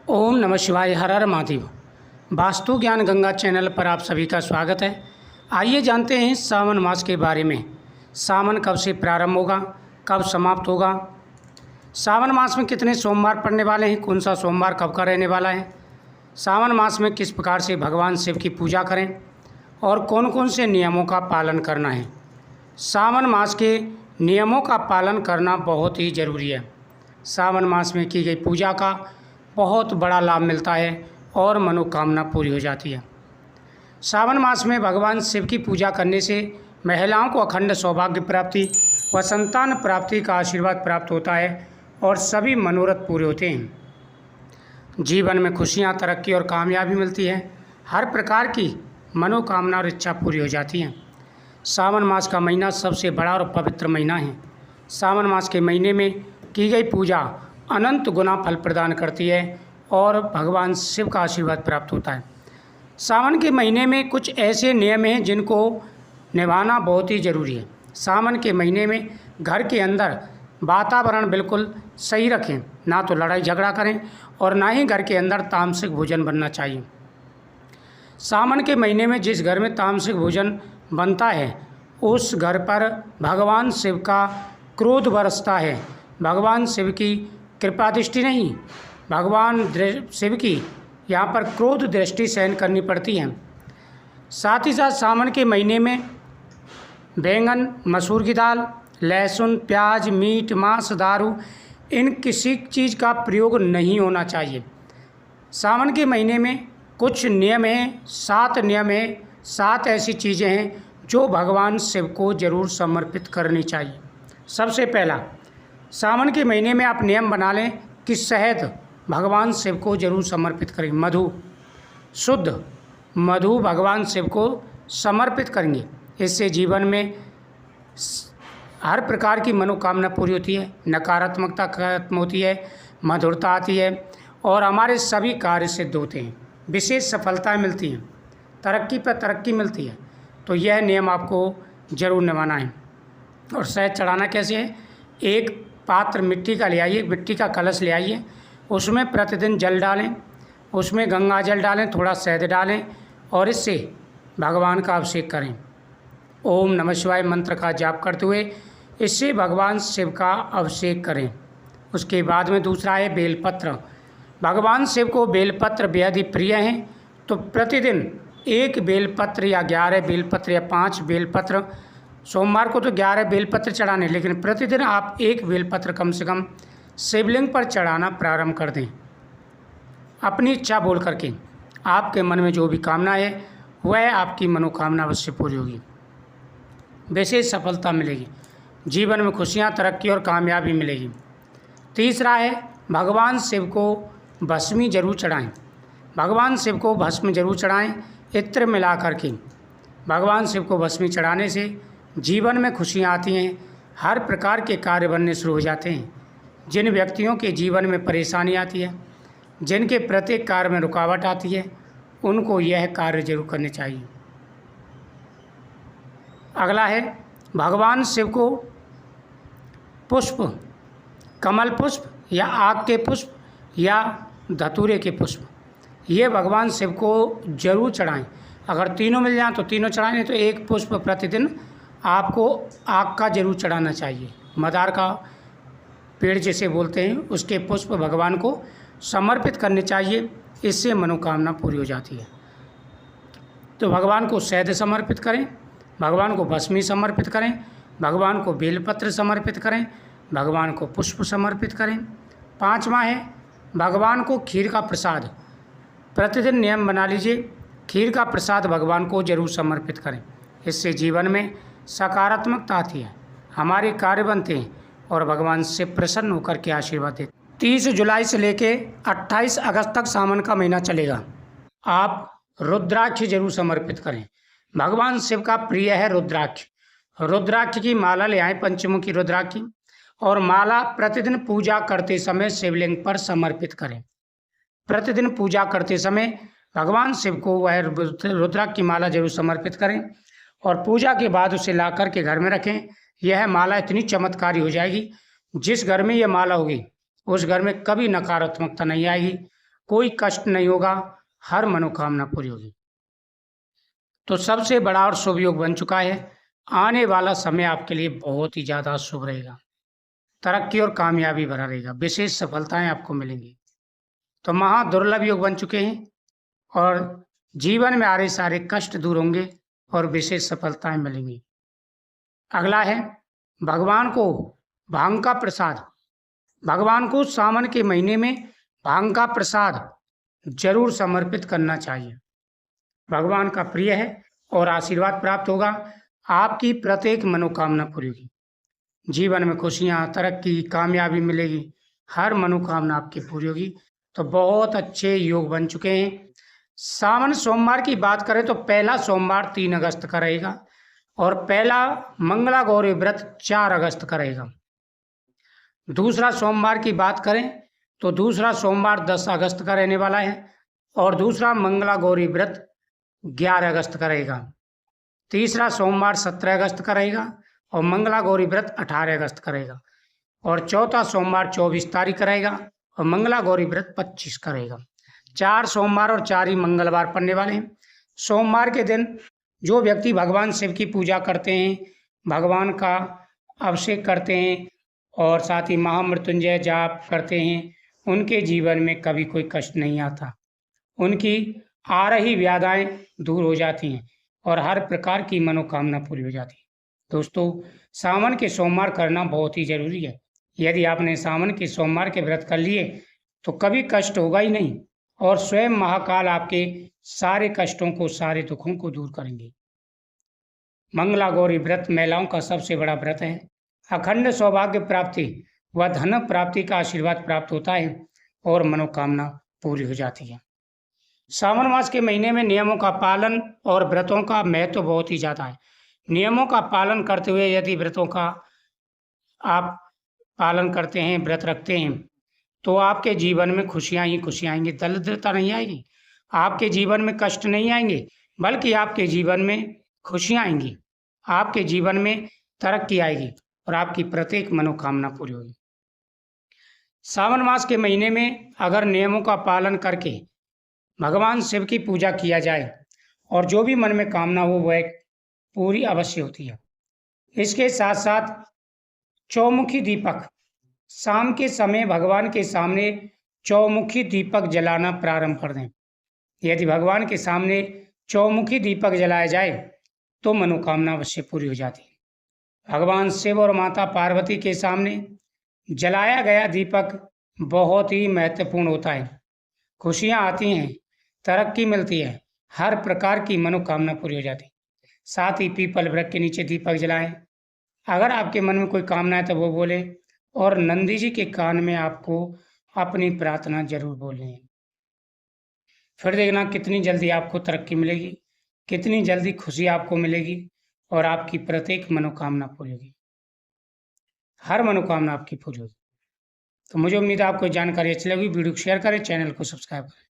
ओम नमः शिवाय। हर हर महादेव। वास्तु ज्ञान गंगा चैनल पर आप सभी का स्वागत है। आइए जानते हैं सावन मास के बारे में। सावन कब से प्रारंभ होगा, कब समाप्त होगा, सावन मास में कितने सोमवार पड़ने वाले हैं, कौन सा सोमवार कब का रहने वाला है, सावन मास में किस प्रकार से भगवान शिव की पूजा करें और कौन कौन से नियमों का पालन करना है। सावन मास के नियमों का पालन करना बहुत ही ज़रूरी है। सावन मास में की गई पूजा का बहुत बड़ा लाभ मिलता है और मनोकामना पूरी हो जाती है। सावन मास में भगवान शिव की पूजा करने से महिलाओं को अखंड सौभाग्य प्राप्ति व संतान प्राप्ति का आशीर्वाद प्राप्त होता है और सभी मनोरथ पूरे होते हैं। जीवन में खुशियां, तरक्की और कामयाबी मिलती है। हर प्रकार की मनोकामना और इच्छा पूरी हो जाती हैं। सावन मास का महीना सबसे बड़ा और पवित्र महीना है। सावन मास के महीने में की गई पूजा अनंत गुना फल प्रदान करती है और भगवान शिव का आशीर्वाद प्राप्त होता है। सावन के महीने में कुछ ऐसे नियम हैं जिनको निभाना बहुत ही ज़रूरी है। सावन के महीने में घर के अंदर वातावरण बिल्कुल सही रखें, ना तो लड़ाई झगड़ा करें और ना ही घर के अंदर तामसिक भोजन बनना चाहिए। सावन के महीने में जिस घर में तामसिक भोजन बनता है उस घर पर भगवान शिव का क्रोध बरसता है। भगवान शिव की कृपा दृष्टि नहीं, भगवान शिव की यहाँ पर क्रोध दृष्टि सहन करनी पड़ती है। साथ ही साथ सावन के महीने में बैंगन, मसूर की दाल, लहसुन, प्याज, मीट, मांस, दारू इन किसी चीज़ का प्रयोग नहीं होना चाहिए। सावन के महीने में कुछ नियम हैं, 7 नियम हैं, 7 ऐसी चीज़ें हैं जो भगवान शिव को जरूर समर्पित करनी चाहिए। सबसे पहला, सावन के महीने में आप नियम बना लें कि शहद भगवान शिव को जरूर समर्पित करें। मधु, शुद्ध मधु भगवान शिव को समर्पित करेंगे। इससे जीवन में हर प्रकार की मनोकामना पूरी होती है, नकारात्मकता खत्म होती है, मधुरता आती है और हमारे सभी कार्य सिद्ध होते हैं, विशेष सफलताएं मिलती हैं, तरक्की पर तरक्की मिलती है। तो यह नियम आपको जरूर निभाना है। और शहद चढ़ाना कैसे है? एक पात्र मिट्टी का ले आइए, मिट्टी का कलश ले आइए, उसमें प्रतिदिन जल डालें, उसमें गंगा जल डालें, थोड़ा शहद डालें और इससे भगवान का अभिषेक करें। ओम नमः शिवाय मंत्र का जाप करते हुए इससे भगवान शिव का अभिषेक करें। उसके बाद में दूसरा है बेलपत्र। भगवान शिव को बेलपत्र बेहद ही प्रिय हैं, तो प्रतिदिन 1 बेलपत्र या 11 बेलपत्र या 5 बेलपत्र, सोमवार को तो 11 बेलपत्र चढ़ाने, लेकिन प्रतिदिन आप 1 बेलपत्र कम से कम शिवलिंग पर चढ़ाना प्रारंभ कर दें। अपनी इच्छा बोल करके आपके मन में जो भी कामना है वह आपकी मनोकामना अवश्य पूरी होगी, विशेष सफलता मिलेगी, जीवन में खुशियां, तरक्की और कामयाबी मिलेगी। तीसरा है भगवान शिव को भस्मी जरूर चढ़ाएं। भगवान शिव को भस्म जरूर चढ़ाएं, इत्र मिला करके। भगवान शिव को भस्मी चढ़ाने से जीवन में खुशियाँ आती हैं, हर प्रकार के कार्य बनने शुरू हो जाते हैं। जिन व्यक्तियों के जीवन में परेशानी आती है, जिनके प्रत्येक कार्य में रुकावट आती है, उनको यह कार्य जरूर करने चाहिए। अगला है भगवान शिव को पुष्प, कमल पुष्प या आग के पुष्प या धतूरे के पुष्प, ये भगवान शिव को जरूर चढ़ाएं। अगर तीनों मिल जाएं तो तीनों चढ़ाएं, नहीं तो एक पुष्प प्रतिदिन आपको आग का जरूर चढ़ाना चाहिए। मदार का पेड़ जिसे बोलते हैं उसके पुष्प भगवान को समर्पित करने चाहिए, इससे मनोकामना पूरी हो जाती है। तो भगवान को शहद समर्पित करें, भगवान को भस्मी समर्पित करें, भगवान को बेलपत्र समर्पित करें, भगवान को पुष्प समर्पित करें। 5वां है भगवान को खीर का प्रसाद। प्रतिदिन नियम बना लीजिए, खीर का प्रसाद भगवान को जरूर समर्पित करें। इससे जीवन में सकारात्मकता आती है, हमारे कार्य बनते हैं और भगवान से प्रसन्न होकर के आशीर्वाद देते। 30 जुलाई से लेके 28 अगस्त तक सावन का महीना चलेगा। आप रुद्राक्ष जरूर समर्पित करें। भगवान शिव का प्रिय है रुद्राक्ष। रुद्राक्ष की माला ले आएँ, पंचमुखी रुद्राक्ष, और माला प्रतिदिन पूजा करते समय शिवलिंग पर समर्पित करें। प्रतिदिन पूजा करते समय भगवान शिव को वह रुद्राक्ष की माला जरूर समर्पित करें और पूजा के बाद उसे ला कर के घर में रखें। यह माला इतनी चमत्कारी हो जाएगी, जिस घर में यह माला होगी उस घर में कभी नकारात्मकता नहीं आएगी, कोई कष्ट नहीं होगा, हर मनोकामना पूरी होगी। तो सबसे बड़ा और शुभ योग बन चुका है। आने वाला समय आपके लिए बहुत ही ज़्यादा शुभ रहेगा, तरक्की और कामयाबी भरा रहेगा, विशेष सफलताएं आपको मिलेंगी। तो महा दुर्लभ योग बन चुके हैं और जीवन में आ रहे सारे कष्ट दूर होंगे और विशेष सफलताएं मिलेंगी। अगला है भगवान को भांग का प्रसाद। भगवान को सावन के महीने में भांग का प्रसाद जरूर समर्पित करना चाहिए। भगवान का प्रिय है और आशीर्वाद प्राप्त होगा। आपकी प्रत्येक मनोकामना पूरी होगी। जीवन में खुशियाँ, तरक्की, कामयाबी मिलेगी, हर मनोकामना आपकी पूरी होगी। तो बहुत अच्छे योग बन चुके हैं। सावन सोमवार की बात करें तो पहला सोमवार 3 अगस्त का रहेगा और पहला मंगला गौरी व्रत 4 अगस्त का रहेगा। दूसरा सोमवार की बात करें तो दूसरा सोमवार 10 अगस्त का रहने वाला है और दूसरा मंगला गौरी व्रत 11 अगस्त का रहेगा। तीसरा सोमवार 17 अगस्त का रहेगा और मंगला गौरी व्रत 18 अगस्त का रहेगा और चौथा सोमवार 24 तारीख का रहेगा और मंगला गौरी व्रत 25 का रहेगा। 4 सोमवार और 4 ही मंगलवार पड़ने वाले हैं। सोमवार के दिन जो व्यक्ति भगवान शिव की पूजा करते हैं, भगवान का अभिषेक करते हैं और साथ ही महामृत्युंजय जाप करते हैं, उनके जीवन में कभी कोई कष्ट नहीं आता। उनकी आ रही व्याधाएं दूर हो जाती हैं और हर प्रकार की मनोकामना पूरी हो जाती है। दोस्तों, सावन के सोमवार करना बहुत ही जरूरी है। यदि आपने सावन के सोमवार के व्रत कर लिए तो कभी कष्ट होगा ही नहीं और स्वयं महाकाल आपके सारे कष्टों को, सारे दुखों को दूर करेंगे। मंगला गौरी व्रत महिलाओं का सबसे बड़ा व्रत है। अखंड सौभाग्य प्राप्ति व धन प्राप्ति का आशीर्वाद प्राप्त होता है और मनोकामना पूरी हो जाती है। सावन मास के महीने में नियमों का पालन और व्रतों का महत्व बहुत ही ज़्यादा है। नियमों का पालन करते हुए यदि व्रतों का आप पालन करते हैं, व्रत रखते हैं, तो आपके जीवन में खुशियाँ ही खुशियाँ आएंगी, दरिद्रता नहीं आएगी, आपके जीवन में कष्ट नहीं आएंगे, बल्कि आपके जीवन में खुशियाँ आएंगी, आपके जीवन में तरक्की आएगी और आपकी प्रत्येक मनोकामना पूरी होगी। सावन मास के महीने में अगर नियमों का पालन करके भगवान शिव की पूजा किया जाए और जो भी मन में कामना हो वह पूरी अवश्य होती है। इसके साथ साथ चौमुखी दीपक, शाम के समय भगवान के सामने चौमुखी दीपक जलाना प्रारंभ कर दें। यदि भगवान के सामने चौमुखी दीपक जलाया जाए तो मनोकामना अवश्य पूरी हो जाती है। भगवान शिव और माता पार्वती के सामने जलाया गया दीपक बहुत ही महत्वपूर्ण होता है। खुशियाँ आती हैं, तरक्की मिलती है, हर प्रकार की मनोकामना पूरी हो जाती है। साथ ही पीपल वृक्ष के नीचे दीपक जलाएं। अगर आपके मन में कोई कामना है तो वो बोले और नंदी जी के कान में आपको अपनी प्रार्थना जरूर बोलें। फिर देखना कितनी जल्दी आपको तरक्की मिलेगी, कितनी जल्दी खुशी आपको मिलेगी और आपकी प्रत्येक मनोकामना पूरी होगी, हर मनोकामना आपकी पूरी होगी। तो मुझे उम्मीद है आपको जानकारी अच्छी लगी। वीडियो को शेयर करें, चैनल को सब्सक्राइब करें।